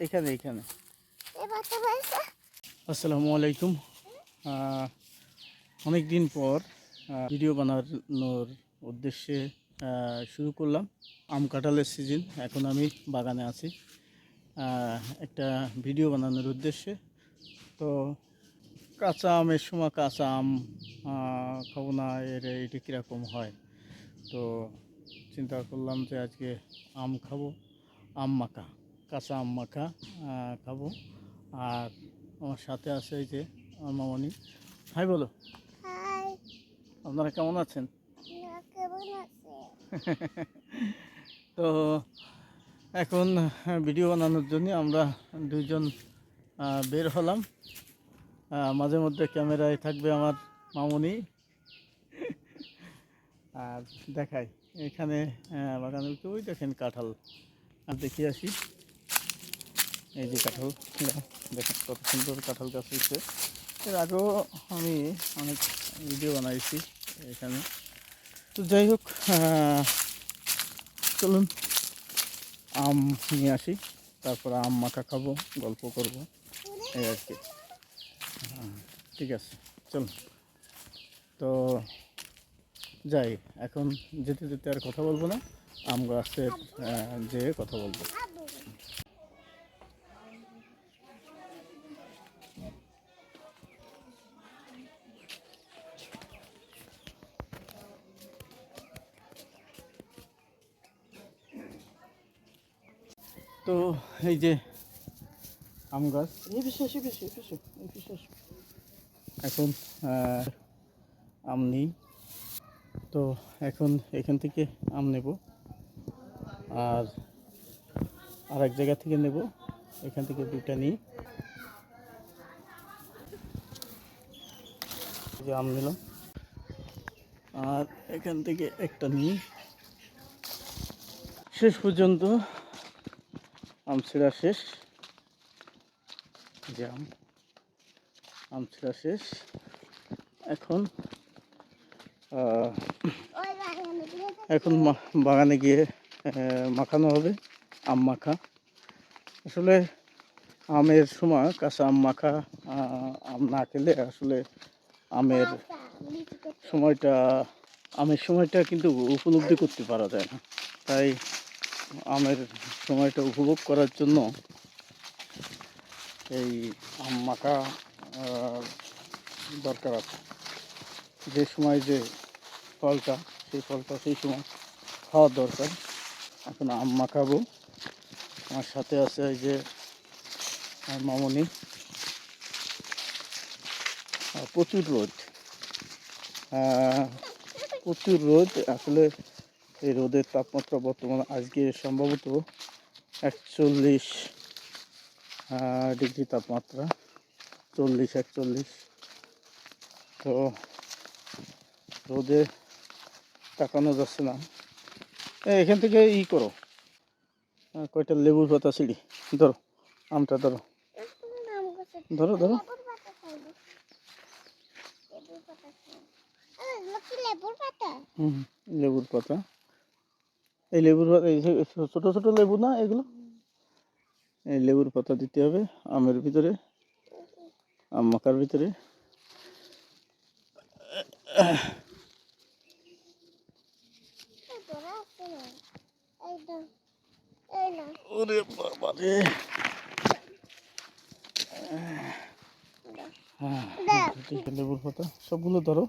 এখানে এখানে। আসসালামু আলাইকুম। অনেক দিন পর ভিডিও বানানোর উদ্দেশ্যে শুরু করলাম। আম কাঁঠালের সিজন, এখন আমি বাগানে আছি একটা ভিডিও বানানোর উদ্দেশ্যে। তো কাঁচা আমের সময় কাঁচা আম খাবো না, এটা কীরকম হয়। তো চিন্তা করলাম যে আজকে আম খাবো, আম মাখা, কাঁচা আম মাখা খাবো। আর আমার সাথে আছে এই যে আমার মামনি। হাই বলো। হাই, আপনারা কেমন আছেন? কেমন আছে? তো এখন ভিডিও বানানোর জন্য আমরা দুইজন বের হলাম। মাঝে মধ্যে ক্যামেরায় থাকবে আমার মামনি। আর দেখাই এখানে বাগানের ওই দেখেন কাঁঠাল, আর দেখিয়ে আসি। এই যে কাঁঠাল, দেখেন কত সুন্দর কাঁঠাল গাছ হয়েছে। এর আগেও আমি অনেক ভিডিও বানাইছি এখানে। তো যাই হোক, চলুন আম নিয়ে আসি, তারপর আম মাখা খাবো, গল্প করব, এই আর কি। ঠিক আছে, চলুন। তো যাই, এখন যেতে যেতে আর কথা বলবো না, আম গাছের যেয়ে কথা বলবো। তো এই যে আম গাছ, এখন আম নেই। তো এখন এখান থেকে আম নেব, আর আরেক জায়গা থেকে নেব। এখান থেকে দুইটা নিই, যে আম নিলাম, আর এখান থেকে একটা নিই। শেষ পর্যন্ত আম ছিঁড়া শেষ, যে আম ছিঁড়া শেষ। এখন এখন বাগানে গিয়ে মাখানো হবে, আম মাখা। আসলে আমের সময় কাঁচা আম মাখা আম না খেলে আসলে আমের সময়টা কিন্তু উপলব্ধি করতে পারা যায় না। তাই আমের সময়টা উপভোগ করার জন্য এই আম মাখা দরকার আছে। যে সময় যে ফলটা, সেই ফলটা সেই সময় খাওয়ার দরকার। এখন আম মাখাবো, আমার সাথে আছে এই যে মামনি। প্রচুর রোদ, প্রচুর রোদ। আসলে এই রোদের তাপমাত্রা বর্তমানে আজকে সম্ভবত 41 ডিগ্রি তাপমাত্রা, 40-41। তো রোদে তাকানো যাচ্ছে না। এখান থেকে করো, কয়টা লেবুর পাতা ছিঁড়ি, ধরো আমটা ধরো, ধরো ধরো। লেবুর পাতা, এই লেবুর পাতা, এই ছোটো ছোটো লেবু না এগুলো, এই লেবুর পাতা দিতে হবে আমের ভিতরে, আম মাখার ভিতরে। ওরে বাবা রে, লেবুর পাতা সবগুলো ধরো।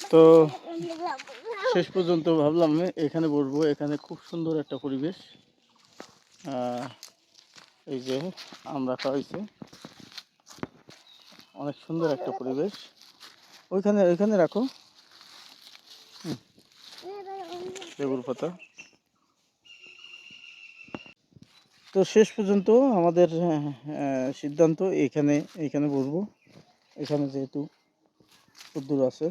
তো শেষ পর্যন্ত ভাবলাম এখানে বসবো, এখানে খুব সুন্দর একটা পরিবেশ। এই যে আম রাখা হয়েছে, অনেক সুন্দর একটা পরিবেশ। ওইখানে রাখো লেবুর পাতা। তো শেষ পর্যন্ত আমাদের সিদ্ধান্ত এইখানে বসবো। এখানে যেহেতু দূর আছে,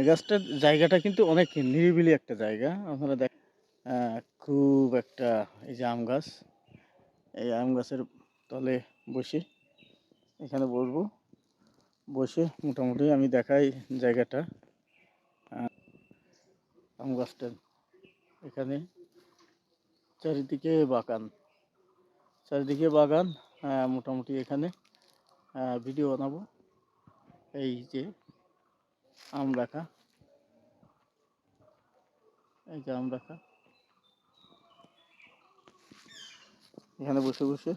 গাছটার জায়গাটা কিন্তু অনেক নিরিবিলি একটা জায়গা। আপনারা দেখ, খুব একটা, এই যে আম গাছ, এই আম গাছের তলে বসে এখানে বসবো। বসে মোটামুটি আমি দেখাই জায়গাটা। আম গাছটার এখানে চারিদিকে বাগান, চারিদিকে বাগান। মোটামুটি এখানে ভিডিও বানাবো। এই যে আম রাখা, এই যে আম রাখা, এখানে বসে বসে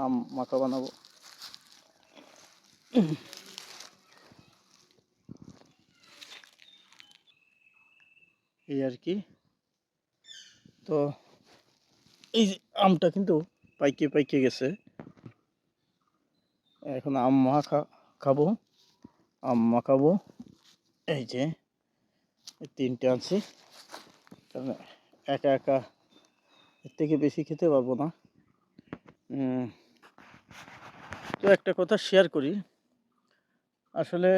আম মাখা বানাবো। এই আর কি। তো এই যে আমটা কিন্তু পাইকে পাইকে গেছে, এখন আম মাখা খাবো, আম মাখাবো। এই যে এই 3টে আনছি, কারণ একা একা এর থেকে বেশি খেতে পারবো না। তো একটা কথা শেয়ার করি, আসলে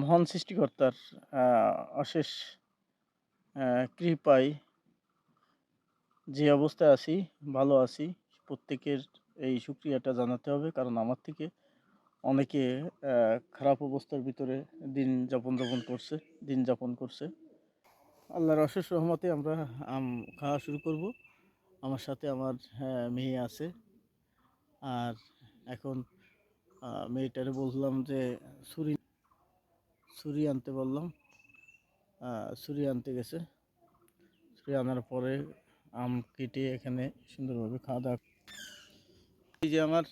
মহান সৃষ্টিকর্তার অশেষ কৃপায় যে অবস্থায় আছি, ভালো আছি, প্রত্যেকের এই শুকরিয়াটা জানাতে হবে। কারণ আমার থেকে অনেকে খারাপ অবস্থার ভিতরে দিন যাপন করছে। আল্লাহর অশেষ রহমতে আমরা আম খাওয়া শুরু করব। আমার সাথে আমার মেয়ে আছে। আর এখন মেয়েটারে বললাম যে ছুরি আনতে বললাম, ছুরি আনতে গেছে। ছুরি আনার পরে আম কেটে এখানে সুন্দরভাবে খাওয়া দাওয়া। এই যে আমার,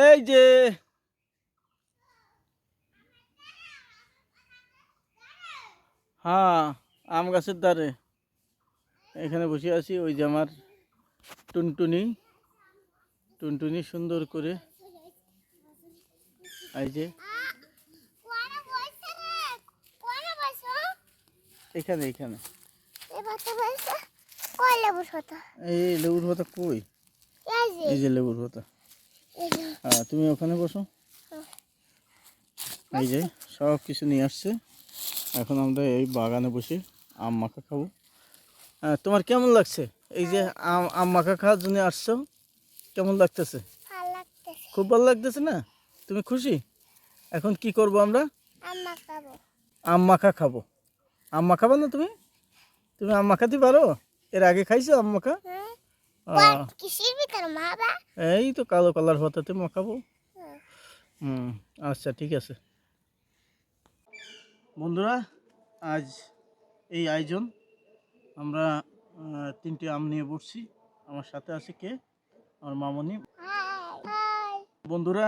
এই যে হ্যাঁ, আম গাছের ধারে এখানে বসে আছি। ওই যে আমার টুনটুনি, টুনটুনি সুন্দর করে, এই যে এখানে এখানে এই লেবুর পাতা কই, এই যে লেবুর পাতা। হ্যাঁ, তুমি ওখানে বসো। এই যে সব কিছু নিয়ে আসছে। এখন আমরা এই বাগানে বসে আম মাখা খাবো। তোমার কেমন লাগছে? এই যে আম মাখা খাওয়ার জন্য আসছো, কেমন লাগতেছে? খুব ভালো লাগতেছে না? তুমি খুশি? এখন কি করব আমরা? আম মাখা খাবো। আম মাখাবো না তুমি? তুমি আম মাখাতে পারো? এর আগে খাইছো আম মাখা? এই তো কালো কালার হতাতে মাখাবো। আচ্ছা, ঠিক আছে বন্ধুরা, আজ এই আয়োজন। আমরা 3টে আম নিয়ে বসছি। আমার সাথে আছে কে? আমার মামনি। বন্ধুরা,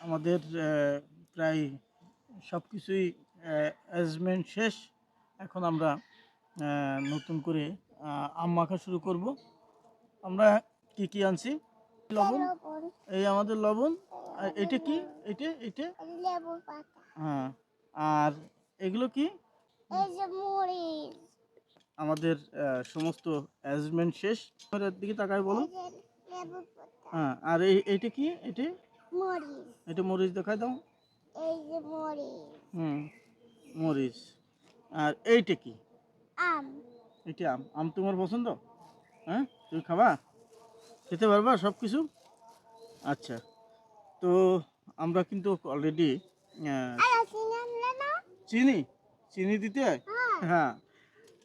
আমাদের প্রায় সব কিছুই অ্যারেঞ্জমেন্ট শেষ। এখন আমরা নতুন করে আম মাখা শুরু করব। আমরা কি কি আনছি? লবণ, এই আমাদের লবণ। আর এটা কি? এটা এটা হ্যাঁ। আর এগুলো কি? আমাদের সমস্ত অ্যারেঞ্জমেন্ট শেষ। এর দিকে তাকায় বলো। হ্যাঁ, আর এইটা কি? এটা মরিচ দেখাই দাও। মরিচ। আর এইটা কি? এটা আম। আম তোমার পছন্দ? হ্যাঁ, তুমি খাবা? খেতে পারবা সব কিছু? আচ্ছা, তো আমরা কিন্তু অলরেডি চিনি চিনি দিতে হয়। হ্যাঁ,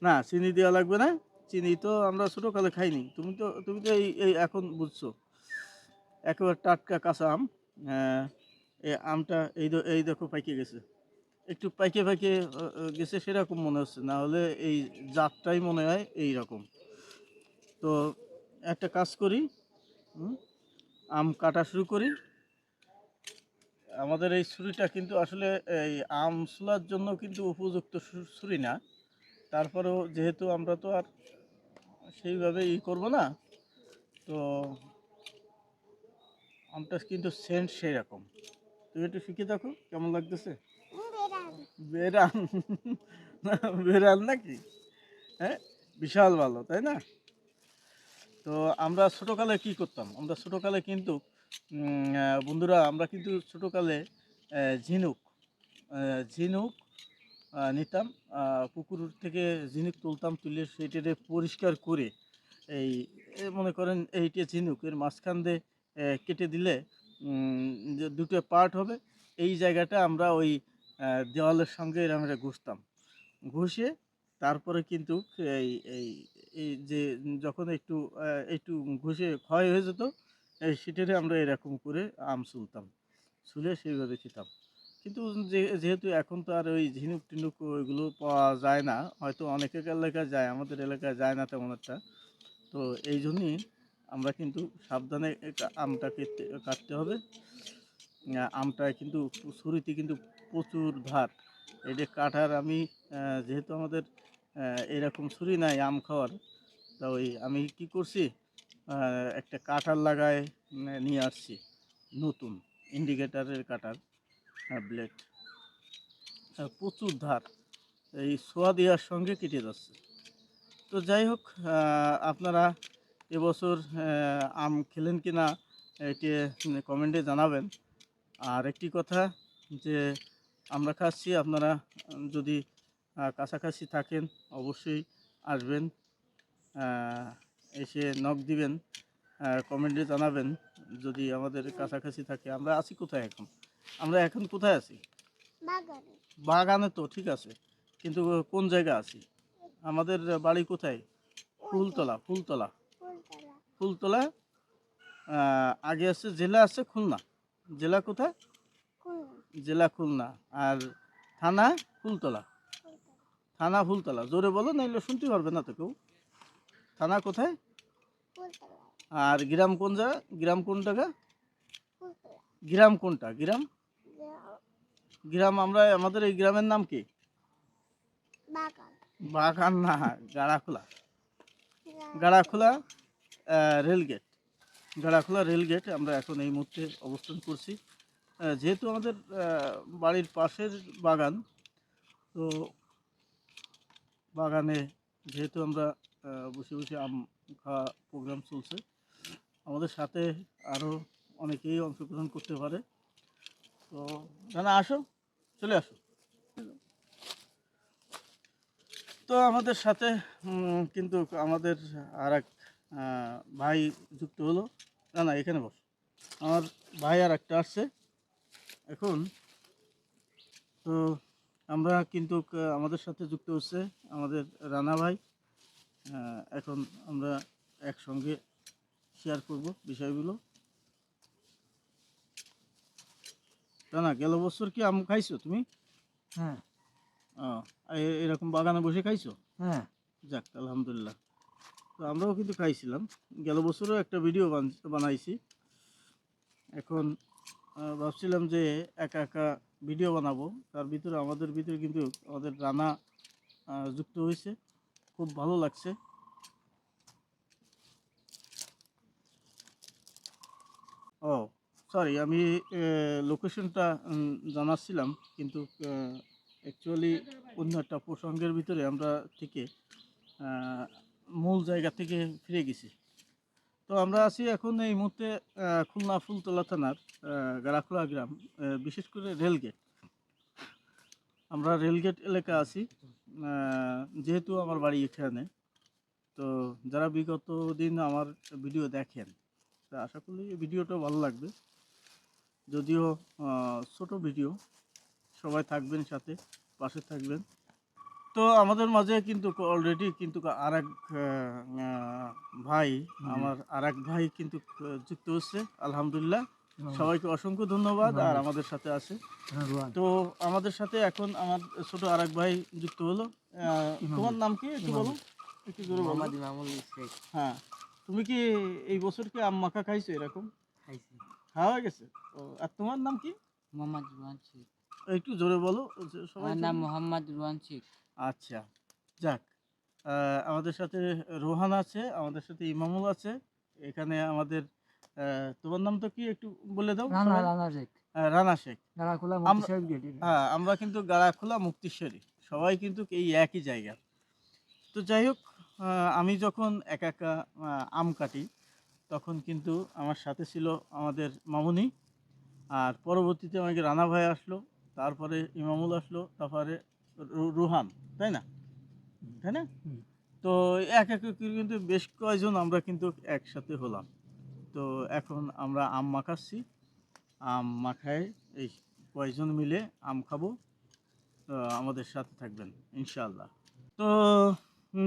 না চিনি দেওয়া লাগবে না। চিনি তো আমরা ছোটোকালে খাইনি। তুমি তো এই এখন বুঝছো। একেবারে টাটকা কাঁচা আম। এই আমটা এই দেখো পাইকে গেছে। একটু পাইকে পাইকে গেছে সেরকম মনে হচ্ছে, না হলে এই জাতটাই মনে হয় এই রকম। তো একটা কাজ করি, আম কাটা শুরু করি। আমাদের এই ছুরিটা কিন্তু আসলে এই আম ছোলার জন্য কিন্তু উপযুক্ত ছুরি না। তারপরেও যেহেতু আমরা তো আর সেইভাবে করব না, তো আমটা কিন্তু সেন্ট সেই রকম। তুমি একটু শিখে দেখো কেমন লাগতেছে। বেরান, বেরান নাকি? হ্যাঁ, বিশাল ভালো, তাই না? তো আমরা ছোটোকালে কি করতাম? আমরা ছোটোকালে কিন্তু বন্ধুরা, আমরা কিন্তু ছোটোকালে ঝিনুক ঝিনুক নিতাম। পুকুর থেকে ঝিনুক তুলতাম, তুলে সেটাকে পরিষ্কার করে এই মনে করেন এইটা ঝিনুকের মাঝখান দিয়ে কেটে দিলে যে দুটো পার্ট হবে, এই জায়গাটা আমরা ওই দেওয়ালের সঙ্গে এরকম ঘষতাম। ঘষে তারপরে কিন্তু এই এই এই যে যখন একটু ঘষে ক্ষয় হয়ে যেত, এই সেটারে আমরা এরকম করে আম ছুলতাম, ছুলে সেইভাবে খেতাম। কিন্তু যেহেতু এখন তো আর ওই ঝিনুক টিনুক ওইগুলো পাওয়া যায় না, হয়তো অনেকের এলাকায় যায়, আমাদের এলাকায় যায় না তেমন একটা। তো এই জন্যই আমরা কিন্তু সাবধানে আমটা কাটতে হবে। আমটায় কিন্তু ছুরিতে কিন্তু প্রচুর ধার। এটা কাটার আমি যেহেতু আমাদের এরকম ছুরি নাই আম খাওয়ার, তা ওই আমি কি করছি, একটা কাটার লাগায় নিয়ে আসছি, নতুন ইন্ডিকেটারের কাটার ব্লেড। প্রচুর ধার, এই সোয়া দেওয়ার সঙ্গে কেটে যাচ্ছে। তো যাই হোক, আপনারা এবছর আম খেলেন কি না এটি কমেন্টে জানাবেন। আর একটি কথা, যে আমরা খাচ্ছি, আপনারা যদি কাছাকাছি থাকেন অবশ্যই আসবেন, এসে নক দিবেন, কমেন্টে জানাবেন যদি আমাদের কাছাকাছি থাকে। আমরা আছি কোথায় এখন? আমরা এখন কোথায় আছি? বাগানে। বাগানে তো ঠিক আছে, কিন্তু কোন জায়গা আছি? আমাদের বাড়ি কোথায়? ফুলতলা। ফুলতলা ফুলতলা। ফুলতলা আগে আছে জেলা, আছে খুলনা। জেলা কোথায়? খুলনা। জেলা খুলনা। আর থানা ফুলতলা। ফুলতলা। থানা ফুলতলা, জোরে বলো, নাইলে শুনতে পারবে না তো কেউ। থানা কোথায়? ফুলতলা। আর গ্রাম কোন জায়গা? গ্রাম কোন জায়গা? ফুলতলা। গ্রাম কোনটা? গ্রাম গ্রাম। গ্রাম আমরা, আমাদের এই গ্রামের নাম কি? বাগান। বাগান না, গাড়াখোলা। গ্রাম। গাড়াখোলা রেলগেট। গাড়াখোলা রেলগেট আমরা এখন এই মুহূর্তে অবস্থান করছি। যেহেতু আমাদের বাড়ির পাশের বাগান, তো বাগানে যেহেতু আমরা বসে বসে আম খাওয়া প্রোগ্রাম চলছে, আমাদের সাথে আরও অনেকেই অংশগ্রহণ করতে পারে। তো জানা, আসো, চলে আসো। তো আমাদের সাথে কিন্তু আমাদের আর এক ভাই যুক্ত হলো। না না, এখানে বস। আমার ভাই আর একটা আসছে এখন। তো আমরা কিন্তু আমাদের সাথে যুক্ত হচ্ছে আমাদের রানা ভাই। এখন আমরা একসঙ্গে শেয়ার করব বিষয়গুলো। রানা, গেল বছর কি আম খাইছো তুমি? হ্যাঁ। এরকম বাগানে বসে খাইছো? হ্যাঁ। যাক, আলহামদুলিল্লাহ। তো আমরাও কিন্তু খাইছিলাম, গেল বছরও একটা ভিডিও বানাইছি। এখন ভাবছিলাম যে একা একা ভিডিও বানাবো, তার ভিতরে আমাদের ভিতরে কিন্তু আমাদের রানা যুক্ত হয়েছে, খুব ভালো লাগছে। ও সরি, আমি লোকেশনটা জানাচ্ছিলাম, কিন্তু অ্যাকচুয়ালি অন্য একটা প্রসঙ্গের ভিতরে আমরা থেকে আহ, মূল জায়গা থেকে ফিরে গেছি। তো আমরা আছি এখন এই মুহূর্তে খুলনা ফুলতলা থানার গাড়াখোলা গ্রাম, বিশেষ করে রেলগেট। আমরা রেলগেট এলাকা আছি, যেহেতু আমার বাড়ি এখানে। তো যারা বিগত দিন আমার ভিডিও দেখেন, তা আশা করি এই ভিডিওটা ভালো লাগবে। যদিও ছোট ভিডিও, সবাই থাকবেন সাথে, পাশে থাকবেন। তো আমাদের মাঝে কিন্তু অলরেডি কিন্তু আর এক ভাই, আমার আর এক ভাই কিন্তু যুক্ত হচ্ছে, আলহামদুলিল্লাহ। সবাইকে অসংখ্য ধন্যবাদ। আর আমাদের সাথে আছে, তো আমাদের সাথে এখন আমার ছোট আর এক ভাই যুক্ত হলো। তোমার নাম কি একটু বলো, একটু জোরে বলো। হ্যাঁ, তুমি কি এই বছর কি আম মাখা খাইছো এরকম? খাইছি। খাওয়া হয়ে গেছে? ও, আর তোমার নাম কি? মোহাম্মদ রুহান শেখ। একটু জোরে বলো, সবাই আমার নাম মোহাম্মদ রুহান শেখ। আচ্ছা, যাক। আমাদের সাথে রোহান আছে, আমাদের সাথে ইমামুল আছে। এখানে আমাদের তোমার নাম তো কি একটু বলে দাও সবাই। রানা শেখ। রানা শেখ। গাড়াখোলা আমরা হ্যাঁ, আমরা কিন্তু গাড়াখোলা মুক্তিশ্বরী, সবাই কিন্তু এই একই জায়গা। তো যাই হোক, আমি যখন একা একা আম কাটি, তখন কিন্তু আমার সাথে ছিল আমাদের মামুনি। আর পরবর্তীতে আমাকে রানা ভাই আসলো, তারপরে ইমামুল আসলো, তারপরে রুহান, তাই না? তাই না? তো এক এক করে কিন্তু বেশ কয়েকজন আমরা কিন্তু একসাথে হলাম। তো এখন আমরা আম মাখাচ্ছি, আম মাখায় এই কয়েকজন মিলে আম খাবো। তো আমাদের সাথে থাকবেন ইনশাআল্লাহ। তো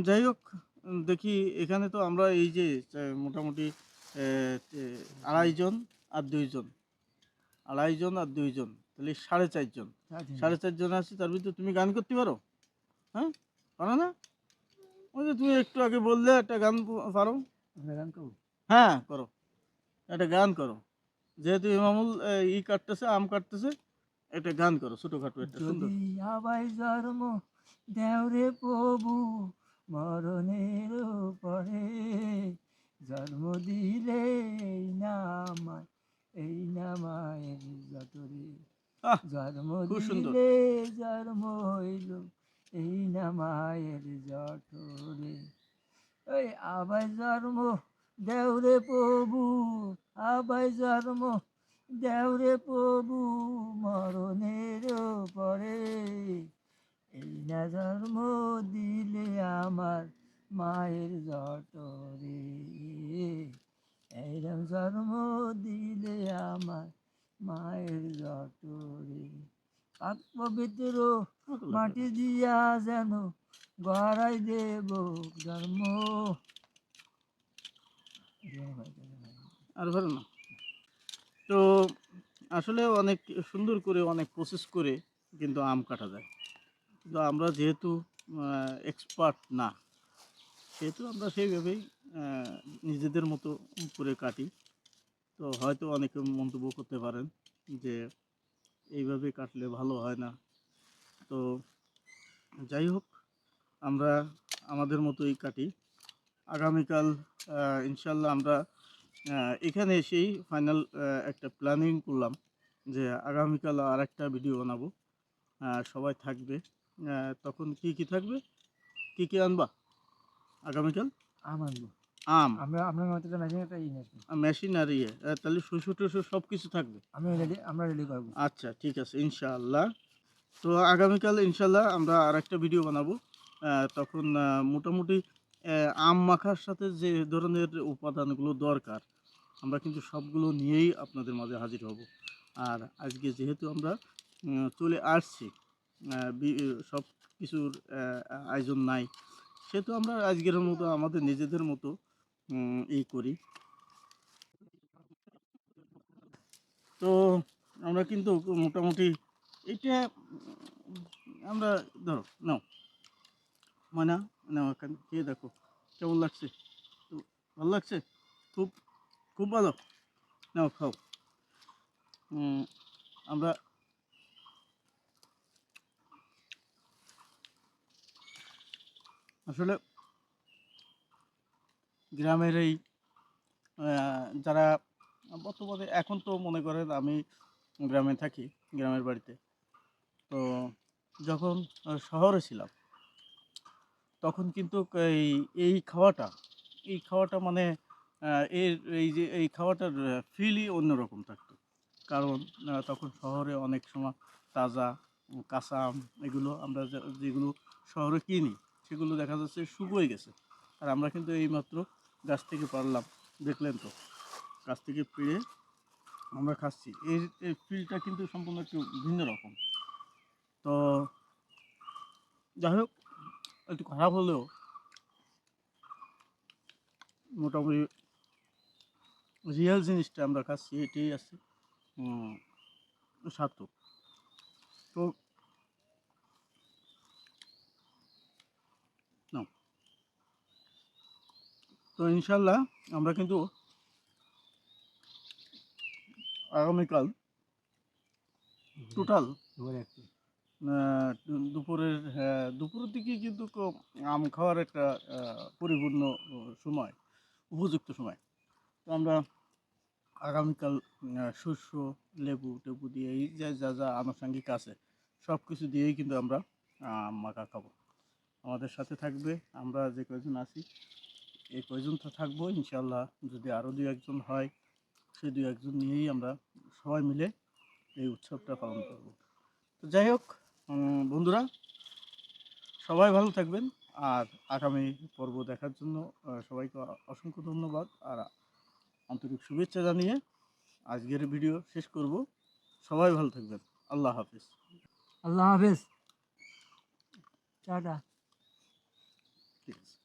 যাই হোক, দেখি এখানে তো আমরা এই যে মোটামুটি আড়াইজন আর দুইজন, আড়াইজন আর দুইজন, তাহলে 4.5 জন, 4.5 জন আছি। তার ভিতরে তুমি গান করতে পারো? হ্যাঁ, পারো না? ওই যে তুমি একটু আগে বললে একটা গান পারো। গান করবো? হ্যাঁ করো, একটা গান করো। যেহেতু ইমামুল কাটতেছে, আম কাটতেছে, একটা গান করো ছোটখাটো একটা সুন্দর। যদি আবাই জন্ম দেওরে প্রভু মরণের পরে, জন্ম দিলে এই না মায়ের যতরে, আহ, জন্ম খুব সুন্দর। দিলে জন্ম হইল এই না মায়ের জঠরে। ওই আবাই জন্ম দেওরে প্রভু, আবাই জন্ম দেওরে প্রভু মরণের পরে, এই না জন্ম দিলে আমার মায়ের জঠরে, এইরম জন্ম দিলে আমার মায়ের জঠরে। পাক পবিত্র মাটি দিয়া যেন গড়াই দেব জন্ম। আর ভালো না তো, আসলে অনেক সুন্দর করে অনেক প্রসেস করে কিন্তু আম কাটা যায়। কিন্তু আমরা যেহেতু এক্সপার্ট না, সেহেতু আমরা সেইভাবেই আহ, নিজেদের মতো করে কাটি। তো হয়তো অনেকে মন্তব্য করতে পারেন যে এইভাবে কাটলে ভালো হয় না। তো যাই হোক, আমরা আমাদের মতোই কাটি। আগামীকাল ইনশাল্লাহ আমরা এখানে এসেই ফাইনাল একটা প্ল্যানিং করলাম যে আগামীকাল আর একটা ভিডিও বানাবো। সবাই থাকবে। তখন কি কি থাকবে, কি কি আনবা আগামীকাল? আম আনবো আম, আমরা, আপনার মতো মেশিন একটা নিয়ে আসবো। মেশিন আর ইয়ে, তাহলে শস্য টস্য সব কিছু থাকবে। আমরা রেডি করবো। আচ্ছা ঠিক আছে ইনশাআল্লাহ। তো আগামীকাল ইনশাআল্লাহ আমরা আর একটা ভিডিও বানাবো। তখন মোটামুটি আম মাখার সাথে যে ধরনের উপাদানগুলো দরকার, আমরা কিন্তু সবগুলো নিয়েই আপনাদের মাঝে হাজির হব। আর আজকে যেহেতু আমরা চলে আসছি, সব কিছুর আয়োজন নাই, সেহেতু আমরা আজকের মতো আমাদের নিজেদের মতো এই করি। তো আমরা কিন্তু মোটামুটি এটা আমরা ধরো নাও ময়না, নাও এখানে খেয়ে দেখো কেমন লাগছে। তো ভালো লাগছে, খুব খুব ভালো, নাও খাও। আমরা আসলে গ্রামের এই যারা বর্তমানে এখন তো মনে করেন আমি গ্রামে থাকি, গ্রামের বাড়িতে। তো যখন শহরে ছিলাম, তখন কিন্তু এই এই খাওয়াটা এই খাওয়াটা মানে এর এই যে এই খাওয়াটার ফিলই অন্যরকম থাকতো। কারণ তখন শহরে অনেক সময় তাজা কাঁচা আম, এগুলো আমরা যেগুলো শহরে কিনি, সেগুলো দেখা যাচ্ছে শুকিয়ে গেছে। আর আমরা কিন্তু এইমাত্র গাছ থেকে পারলাম, দেখলেন তো, গাছ থেকে পেড়ে আমরা খাচ্ছি। এর ফিলটা কিন্তু সম্পূর্ণ একটু ভিন্ন রকম। তো যাই হোক, একটু খারাপ হলেও মোটামুটি রিয়েল জিনিসটা আমরা খাচ্ছি, এটাই আছে সার্থক। তো নাও, তো ইনশাল্লাহ আমরা কিন্তু আগামীকাল টোটাল দুপুরের দিকে কিন্তু আম খাওয়ার একটা পরিপূর্ণ সময়, উপযুক্ত সময়। তো আমরা আগামীকাল শস্য, লেবু টেবু দিয়ে এই যা যা যা আনুষঙ্গিক আছে, সব কিছু দিয়েই কিন্তু আমরা আম মাখা খাবো। আমাদের সাথে থাকবে, আমরা যে কয়জন আছি এই কয়জন তো থাকবো ইনশাল্লাহ। যদি আরও দু একজন হয়, সেই দু একজন নিয়েই আমরা সবাই মিলে এই উৎসবটা পালন করব। তো যাই হোক বন্ধুরা, সবাই ভালো থাকবেন। আর আগামী পর্ব দেখার জন্য সবাইকে অসংখ্য ধন্যবাদ আর আন্তরিক শুভেচ্ছা জানিয়ে আজকের ভিডিও শেষ করব। সবাই ভালো থাকবেন। আল্লাহ হাফিজ। আল্লাহ হাফেজ, টাটা। ঠিক আছে।